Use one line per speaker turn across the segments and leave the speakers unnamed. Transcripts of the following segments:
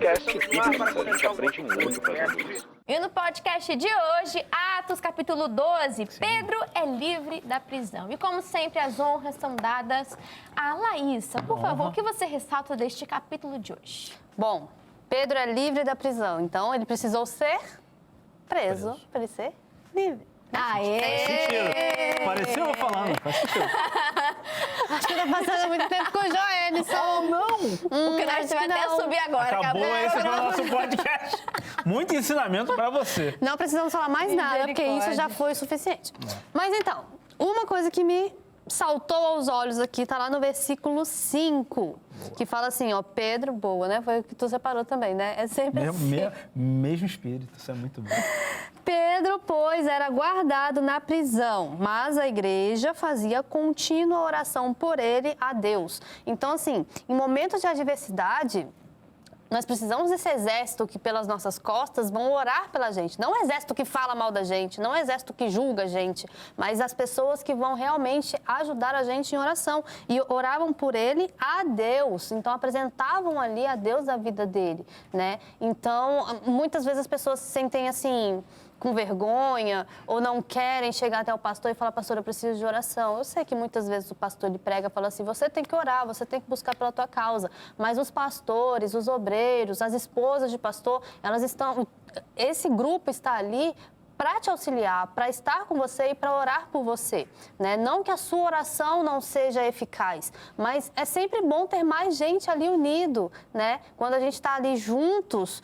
podcast incrível, a gente aprende muito fazendo isso.
E no podcast de hoje, Atos capítulo 12, Pedro é livre da prisão. E como sempre, as honras são dadas a Laísa. Por favor, o que você ressalta deste capítulo de hoje?
Bom, Pedro é livre da prisão, então ele precisou ser preso para ele ser livre.
Aê!
Faz sentido. Pareceu eu falando, faz sentido.
Acho que tá passando muito tempo com o Joelson.
Não!
Porque nós vai até subir agora.
Acabou esse foi o nosso podcast. Muito ensinamento pra você.
Não precisamos falar mais nada, porque isso já foi o suficiente. Mas então, uma coisa que me saltou aos olhos aqui, tá lá no versículo 5, que fala assim, ó, Pedro, boa, né? Foi o que tu separou também, né? É sempre assim.
Mesmo espírito, isso é muito bom.
Pedro, pois, era guardado na prisão, mas a igreja fazia contínua oração por ele a Deus. Então, assim, em momentos de adversidade, nós precisamos desse exército que pelas nossas costas vão orar pela gente. Não o exército que fala mal da gente, não o exército que julga a gente, mas as pessoas que vão realmente ajudar a gente em oração. E oravam por ele a Deus, então apresentavam ali a Deus a vida dele, né? Então, muitas vezes as pessoas se sentem assim, com vergonha, ou não querem chegar até o pastor e falar, pastor, eu preciso de oração. Eu sei que muitas vezes o pastor ele prega e fala assim, você tem que orar, você tem que buscar pela tua causa. Mas os pastores, os obreiros, as esposas de pastor, elas estão, esse grupo está ali para te auxiliar, para estar com você e para orar por você, né? Não que a sua oração não seja eficaz, mas é sempre bom ter mais gente ali unido, né? Quando a gente está ali juntos,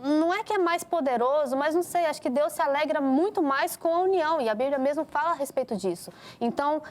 não é que é mais poderoso, mas não sei, acho que Deus se alegra muito mais com a união e a Bíblia mesmo fala a respeito disso. Então,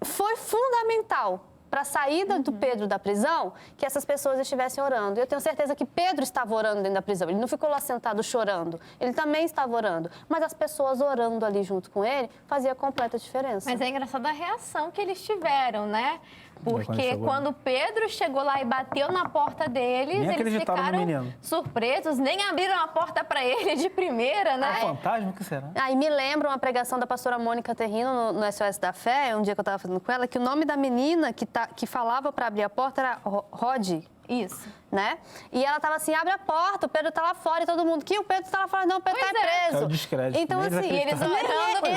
foi fundamental para a saída do Pedro da prisão, que essas pessoas estivessem orando. Eu tenho certeza que Pedro estava orando dentro da prisão. Ele não ficou lá sentado chorando. Ele também estava orando. Mas as pessoas orando ali junto com ele fazia completa diferença.
Mas é engraçada a reação que eles tiveram, né? Porque quando Pedro chegou lá e bateu na porta deles, eles ficaram surpresos, nem abriram a porta para ele de primeira, né?
É fantasma, o que será?
Aí me lembra uma pregação da pastora Mônica Terrino no SOS da Fé, um dia que eu estava fazendo com ela, que o nome da menina que falava para abrir a porta era Rod.
Isso.
Né? E ela tava assim, abre a porta, o Pedro tá lá fora e todo mundo, que o Pedro tá lá fora, não, o Pedro tá preso.
É o descrédito.
Então assim, eles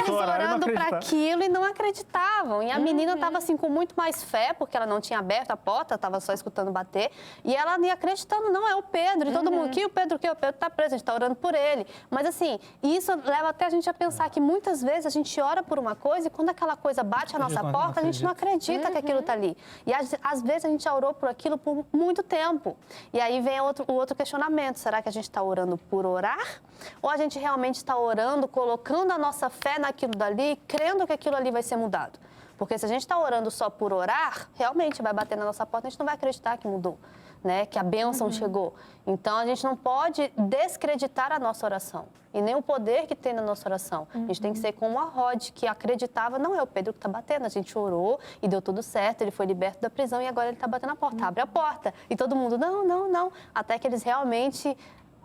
orando para aquilo e não acreditavam. E a menina tava assim com muito mais fé, porque ela não tinha aberto a porta, tava só escutando bater, e ela ia acreditando, não, é o Pedro. E todo mundo, que o Pedro tá preso, a gente tá orando por ele. Mas assim, isso leva até a gente a pensar que muitas vezes a gente ora por uma coisa e quando aquela coisa bate a nossa porta, a gente não acredita que aquilo tá ali. E às vezes a gente já orou por aquilo por muito tempo. E aí vem o outro questionamento. Será que a gente está orando por orar? Ou a gente realmente está orando, colocando a nossa fé naquilo dali, crendo que aquilo ali vai ser mudado? Porque se a gente está orando só por orar, realmente vai bater na nossa porta, a gente não vai acreditar que mudou, né? Que a bênção chegou. Então, a gente não pode descreditar a nossa oração e nem o poder que tem na nossa oração. A gente tem que ser como a Rod, que acreditava, não é o Pedro que está batendo, a gente orou e deu tudo certo, ele foi liberto da prisão e agora ele está batendo a porta, abre a porta. E todo mundo, não, até que eles realmente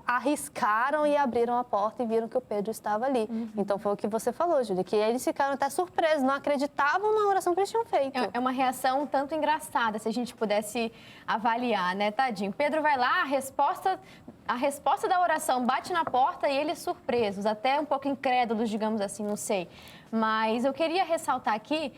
arriscaram e abriram a porta e viram que o Pedro estava ali. Então, foi o que você falou, Júlia, que eles ficaram até surpresos, não acreditavam na oração que eles tinham feito.
É uma reação um tanto engraçada, se a gente pudesse avaliar, né, tadinho? Pedro vai lá, a resposta da oração bate na porta e eles surpresos, até um pouco incrédulos, digamos assim, não sei. Mas eu queria ressaltar aqui,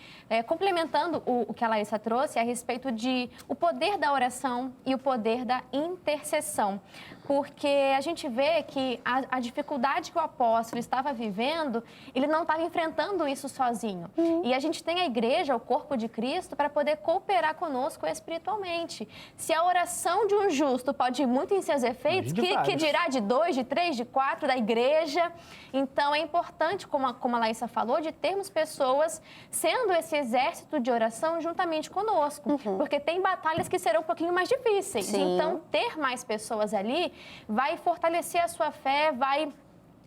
complementando o que a Laísa trouxe, a respeito de o poder da oração e o poder da intercessão. Porque a gente vê que a dificuldade que o apóstolo estava vivendo, ele não estava enfrentando isso sozinho. E a gente tem a igreja, o corpo de Cristo, para poder cooperar conosco espiritualmente. Se a oração de um justo pode ir muito em seus efeitos, que dirá de 2, de 3, de 4 da igreja. Então, é importante, como a Laísa falou, de termos pessoas sendo esse exército de oração juntamente conosco. Porque tem batalhas que serão um pouquinho mais difíceis.
Sim.
Então, ter mais pessoas ali vai fortalecer a sua fé, vai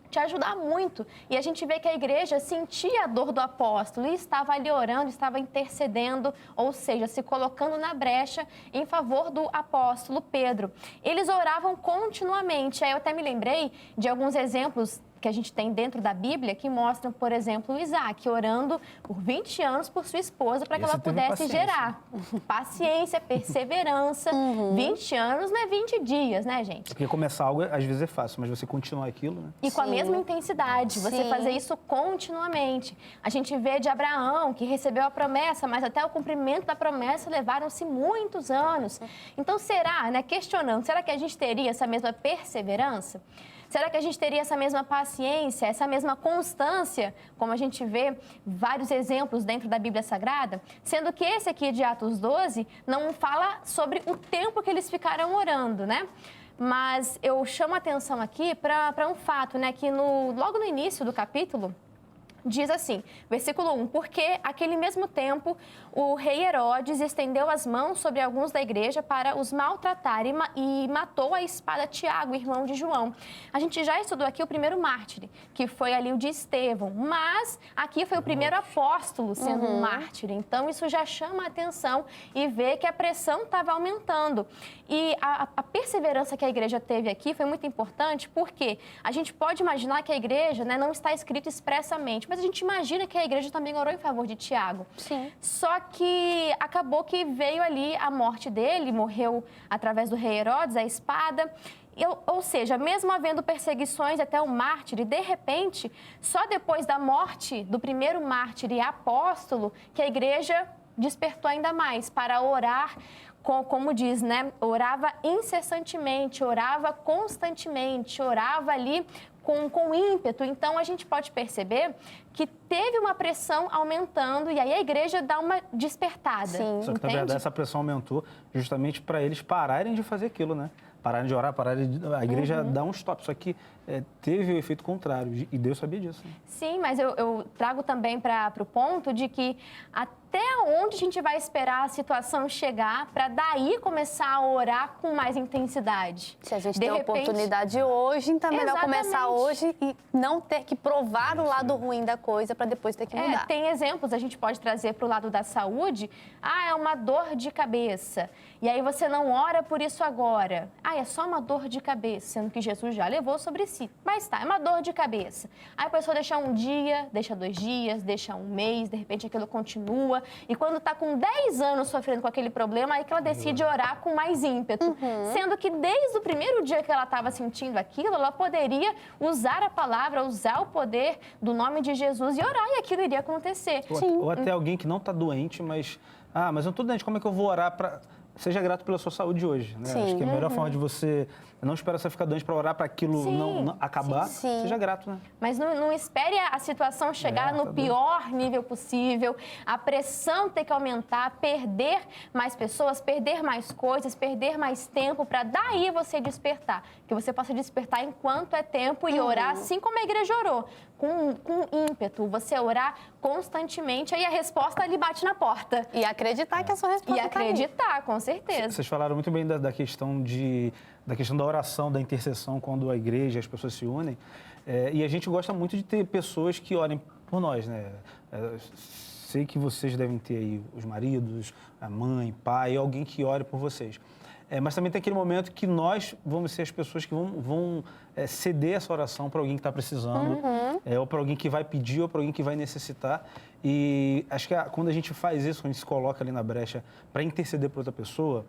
te ajudar muito. E a gente vê que a igreja sentia a dor do apóstolo e estava ali orando, estava intercedendo, ou seja, se colocando na brecha em favor do apóstolo Pedro. Eles oravam continuamente. Aí eu até me lembrei de alguns exemplos que a gente tem dentro da Bíblia que mostram, por exemplo, o Isaac orando por 20 anos por sua esposa para que ela pudesse gerar. Paciência, perseverança. 20 anos não é 20 dias, né, gente?
Porque começar algo, às vezes, é fácil, mas você continuar aquilo, né?
E com a mesma intensidade, você fazer isso continuamente. A gente vê de Abraão, que recebeu a promessa, mas até o cumprimento da promessa levaram-se muitos anos. Então, será, né, questionando, será que a gente teria essa mesma perseverança? Será que a gente teria essa mesma paciência, essa mesma constância, como a gente vê vários exemplos dentro da Bíblia Sagrada? Sendo que esse aqui de Atos 12 não fala sobre o tempo que eles ficaram orando, né? Mas eu chamo a atenção aqui para um fato, né? Que logo no início do capítulo, diz assim, versículo 1, porque aquele mesmo tempo o rei Herodes estendeu as mãos sobre alguns da igreja para os maltratar e matou a espada Tiago, irmão de João. A gente já estudou aqui o primeiro mártir, que foi ali o de Estevão, mas aqui foi o primeiro apóstolo sendo um mártir. Então isso já chama a atenção e vê que a pressão estava aumentando. E a perseverança que a igreja teve aqui foi muito importante porque a gente pode imaginar que a igreja, né, não está escrito expressamente, mas a gente imagina que a igreja também orou em favor de Tiago.
Sim.
Só que acabou que veio ali a morte dele, morreu através do rei Herodes, a espada. Ou seja, mesmo havendo perseguições até o mártir, de repente, só depois da morte do primeiro mártir e apóstolo, que a igreja despertou ainda mais para orar, como diz, né? Orava incessantemente, orava constantemente, orava ali com ímpeto. Então, a gente pode perceber que teve uma pressão aumentando e aí a igreja dá uma despertada.
Sim.
Só que, na verdade, essa pressão aumentou justamente para eles pararem de fazer aquilo, né? Pararem de orar, a igreja dá um stop. Só que teve o efeito contrário e Deus sabia disso. Né?
Sim, mas eu trago também para o ponto de que até onde a gente vai esperar a situação chegar para daí começar a orar com mais intensidade.
Se a gente tem a oportunidade hoje, então é melhor começar hoje e não ter que provar o lado ruim da coisa para depois ter que mudar.
Tem exemplos, a gente pode trazer para o lado da saúde. É uma dor de cabeça. E aí você não ora por isso agora. É só uma dor de cabeça, sendo que Jesus já levou sobre si. Mas é uma dor de cabeça. Aí a pessoa deixa um dia, deixa 2 dias, deixa um mês, de repente aquilo continua. E quando está com 10 anos sofrendo com aquele problema, aí que ela decide orar com mais ímpeto. Sendo que desde o primeiro dia que ela estava sentindo aquilo, ela poderia usar a palavra, usar o poder do nome de Jesus e orar e aquilo iria acontecer.
Ou até alguém que não está doente, mas eu não estou doente, como é que eu vou orar para... Seja grato pela sua saúde hoje, né? Acho que a melhor forma de você não esperar você ficar doente para orar para aquilo não acabar, seja grato, né?
Mas não espere a situação chegar no pior nível possível, a pressão ter que aumentar, perder mais pessoas, perder mais coisas, perder mais tempo para daí você despertar. Que você possa despertar enquanto é tempo e orar assim como a igreja orou, com ímpeto, você orar constantemente, aí a resposta ali bate na porta.
E acreditar que a sua resposta
E acreditar, com certeza.
Vocês falaram muito bem da questão da oração, da intercessão, quando a igreja, as pessoas se unem. E a gente gosta muito de ter pessoas que orem por nós, né? Sei que vocês devem ter aí os maridos, a mãe, pai, alguém que ore por vocês. Mas também tem aquele momento que nós vamos ser as pessoas que vão ceder essa oração para alguém que está precisando, ou para alguém que vai pedir, ou para alguém que vai necessitar. E acho que quando a gente faz isso, quando a gente se coloca ali na brecha para interceder por outra pessoa,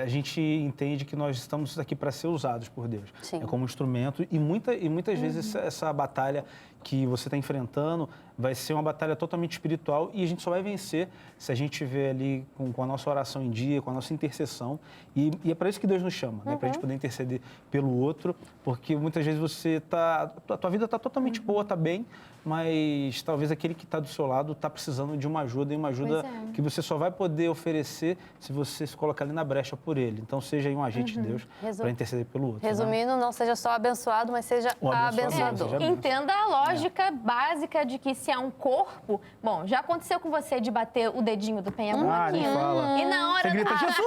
a gente entende que nós estamos aqui para ser usados por Deus.
Sim.
Como instrumento e muitas vezes essa batalha que você está enfrentando vai ser uma batalha totalmente espiritual e a gente só vai vencer se a gente estiver ali com a nossa oração em dia, com a nossa intercessão. E é para isso que Deus nos chama, né? Para a gente poder interceder pelo outro, porque muitas vezes a tua vida está totalmente boa, está bem, mas talvez aquele que está do seu lado está precisando de uma ajuda, e uma ajuda que você só vai poder oferecer se você se colocar ali na brecha por ele. Então, seja aí um agente de Deus para interceder pelo outro.
Resumindo, não seja só abençoado, mas seja abençoador.
Entenda a lógica básica de que se é um corpo... Bom, já aconteceu com você de bater o dedinho do pé em algum aqui,
fala.
E na hora...
Você grita, Jesus!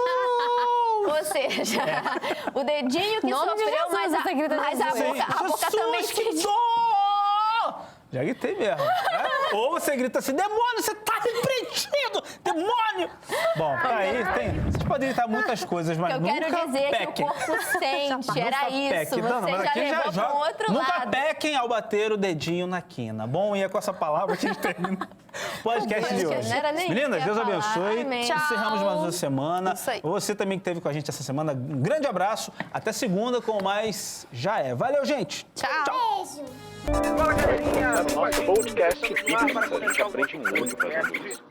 Ou seja, o dedinho que sofreu, mas a boca também...
Já gritei mesmo. Ou você grita assim, demônio, você tá repreendido! Demônio! demônio! Bom, tá aí, vocês podem editar muitas coisas, mas
Eu
nunca
quero dizer
pequem.
que o corpo sente, era isso.
Pequem.
Você
Não, mas
já
aqui
levou para
joga.
um outro
Nunca
lado.
pequem ao bater o dedinho na quina. Bom, e é com essa palavra que a gente termina o podcast de hoje.
Não era nem
Meninas,
isso que eu
Deus
ia falar.
abençoe.
Amém.
Encerramos mais uma semana.
Isso aí.
Você também que esteve com a gente essa semana, um grande abraço. Até segunda com mais Já É. Valeu, gente.
Tchau.
Nosso podcast, a gente aprende muito fazendo isso.